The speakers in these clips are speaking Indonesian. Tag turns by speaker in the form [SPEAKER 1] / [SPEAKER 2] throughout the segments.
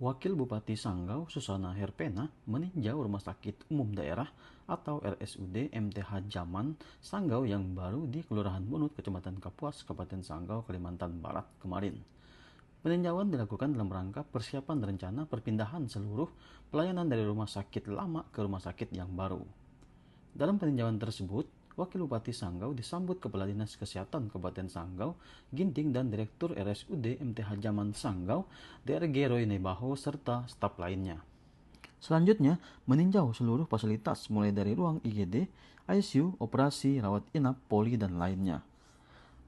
[SPEAKER 1] Wakil Bupati Sanggau Susana Herpena meninjau Rumah Sakit Umum Daerah atau RSUD MTH Zaman Sanggau yang baru di Kelurahan Bunut, Kecamatan Kapuas, Kabupaten Sanggau, Kalimantan Barat kemarin. Peninjauan dilakukan dalam rangka persiapan rencana perpindahan seluruh pelayanan dari rumah sakit lama ke rumah sakit yang baru. Dalam peninjauan tersebut, Wakil Bupati Sanggau disambut Kepala Dinas Kesehatan Kabupaten Sanggau, Ginting, dan Direktur RSUD MTH Zaman Sanggau, DRG Roy Nebaho, serta staf lainnya. Selanjutnya, meninjau seluruh fasilitas mulai dari ruang IGD, ICU, operasi, rawat inap, poli, dan lainnya.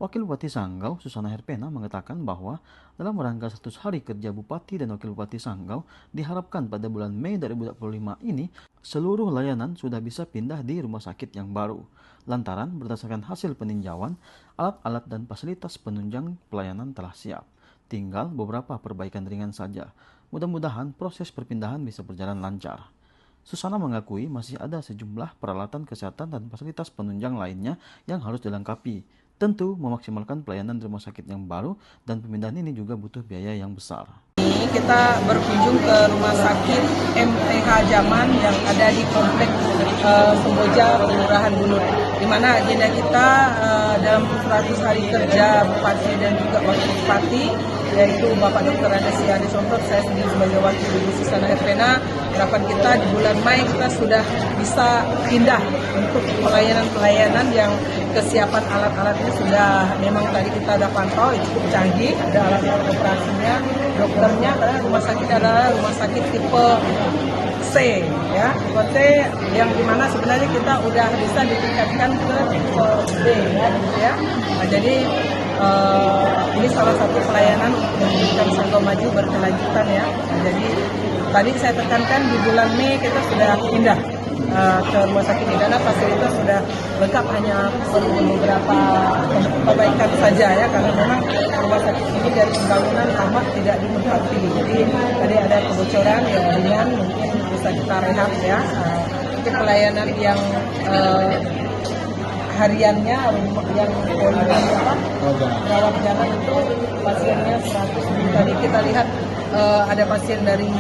[SPEAKER 1] Wakil Bupati Sanggau, Susana Herpena, mengatakan bahwa dalam rangka 100 hari kerja Bupati dan Wakil Bupati Sanggau, diharapkan pada bulan Mei 2025 ini, seluruh layanan sudah bisa pindah di rumah sakit yang baru. Lantaran berdasarkan hasil peninjauan, alat-alat dan fasilitas penunjang pelayanan telah siap. Tinggal beberapa perbaikan ringan saja. Mudah-mudahan proses perpindahan bisa berjalan lancar. Susana mengakui masih ada sejumlah peralatan kesehatan dan fasilitas penunjang lainnya yang harus dilengkapi. Tentu memaksimalkan pelayanan di rumah sakit yang baru dan pemindahan ini juga butuh biaya yang besar.
[SPEAKER 2] Kita berkunjung ke rumah sakit MTH Zaman yang ada di komplek Semboja, Kelurahan Bunut, di mana agenda kita dalam 100 hari kerja Bupati dan juga Wakil Bupati, yaitu Bapak Dr. Adesi Adesontor, saya sendiri sebagai Wakil Ibu Susana Herpena. Harapan kita di bulan Mei kita sudah bisa pindah untuk pelayanan-pelayanan yang kesiapan alat-alatnya sudah memang tadi kita ada pantau cukup canggih, ada alat-alat operasinya, dokternya, karena rumah sakit adalah rumah sakit tipe C, ya, tipe C yang dimana sebenarnya kita udah bisa ditingkatkan ke tipe D, ya, gitu ya. Nah, jadi ini salah satu pelayanan untuk menjadikan Sanggau maju berkelanjutan, ya. Nah, jadi tadi saya tekankan di bulan Mei kita sudah pindah ke rumah sakit ini karena fasilitas sudah lengkap, hanya perlu beberapa perbaikan saja, ya, karena memang rumah sakit ini dari pembangunan amat tidak dilengkapi. Jadi tadi ada kebocoran yang ringan, mungkin bisa kita rehab, ya. Mungkin pelayanan yang hariannya yang rawat jalan itu pasiennya 100. Tadi kita lihat ada pasien dari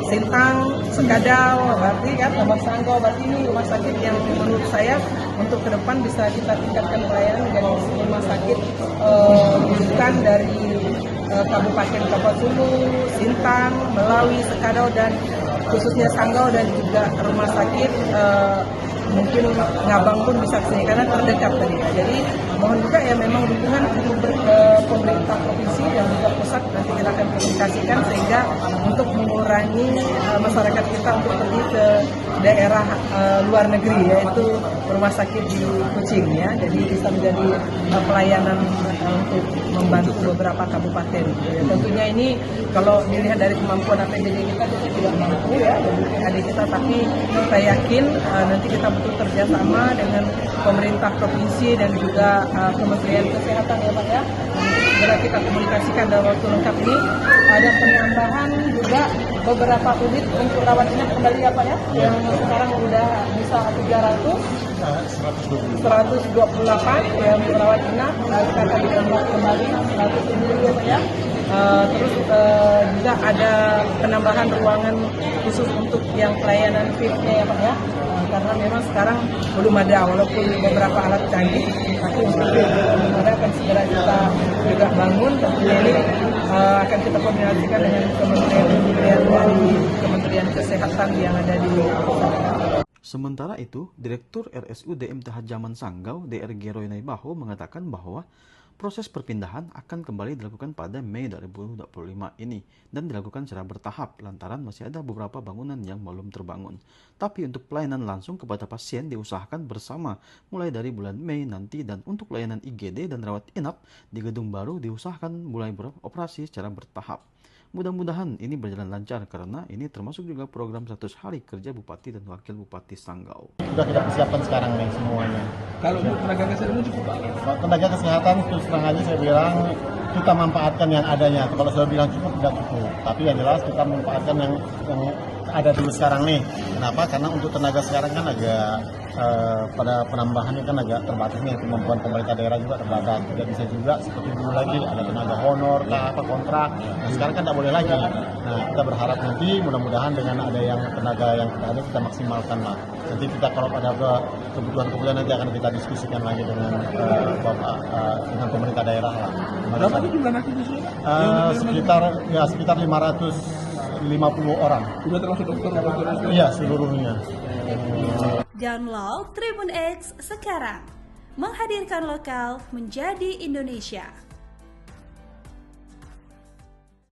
[SPEAKER 2] Sintang, Sekadau, berarti kan Tambak Sanggau, berarti ini rumah sakit yang menurut saya untuk ke depan bisa kita tingkatkan pelayanan menjadi rumah sakit rujukan dari Kabupaten Kapuasulu, Sintang, Melawi, Sekadau, dan khususnya Sanggau, dan juga rumah sakit mungkin Ngabang pun bisa kesini karena terdekat tadi, ya. Jadi mohon juga ya memang dukungan untuk pemerintah provinsi dan juga pusat, nanti kita akan komunikasikan sehingga untuk mengurangi masyarakat kita untuk pergi ke daerah luar negeri, yaitu rumah sakit di Kucing, ya. Jadi bisa menjadi pelayanan untuk membantu beberapa kabupaten. Ya, tentunya ini kalau dilihat dari kemampuan APBD kita tidak mampu, ya, adik kita, tapi saya yakin nanti kita betul kerjasama dengan pemerintah provinsi dan juga Kementerian Kesehatan, ya Pak, ya. Segera kita komunikasikan dalam waktu lengkap ini. Ada penambahan juga beberapa unit untuk rawat inap kembali, ya Pak, ya, yang sekarang udah bisa 128 ya untuk rawat inap. Kita akan ditambah kembali 100 unit, ya Pak, ya. Terus juga ada penambahan ruangan khusus untuk yang pelayanan VIP-nya, ya Pak, ya. Karena memang sekarang belum ada, walaupun beberapa alat canggih, tapi untuk belum ada, akan segera kita juga bangun. Tentunya ini akan kita koordinasikan dengan kementerian dari Kementerian Kesehatan yang ada di
[SPEAKER 1] Sementara itu, Direktur RSUD MTH Zaman Sanggau, DRG Roy Nebaho, mengatakan bahwa proses perpindahan akan kembali dilakukan pada Mei 2025 ini dan dilakukan secara bertahap lantaran masih ada beberapa bangunan yang belum terbangun. Tapi untuk pelayanan langsung kepada pasien diusahakan bersama mulai dari bulan Mei nanti, dan untuk layanan IGD dan rawat inap di gedung baru diusahakan mulai beroperasi secara bertahap. Mudah-mudahan ini berjalan lancar karena ini termasuk juga program 100 hari kerja Bupati dan Wakil Bupati Sanggau.
[SPEAKER 3] Sudah kita persiapkan sekarang nih semuanya.
[SPEAKER 4] Kalau untuk tenaga kesehatan cukup, Pak?
[SPEAKER 3] Tenaga kesehatan terus terang aja saya bilang kita manfaatkan yang adanya. Kalau saya bilang cukup, tidak cukup. Tapi yang jelas kita manfaatkan yang ada dulu sekarang nih. Kenapa? Karena untuk tenaga sekarang kan agak pada penambahannya kan agak terbatas nih, kemampuan pemerintah daerah juga terbatas, tidak bisa juga seperti dulu lagi ada tenaga honor, kontrak. Nah, sekarang kan tidak boleh lagi. Nah, kita berharap nanti mudah-mudahan dengan ada yang tenaga yang ada kita maksimalkan lah. Nanti kita kalau ada kebutuhan nanti akan kita diskusikan lagi dengan dengan pemerintah daerah lah.
[SPEAKER 4] Berapa itu jumlah nakes di sini?
[SPEAKER 3] Sekitar 550 orang.
[SPEAKER 4] Sudah termasuk dokter?
[SPEAKER 3] Iya, seluruhnya.
[SPEAKER 5] Download Tribun X sekarang, menghadirkan lokal menjadi Indonesia.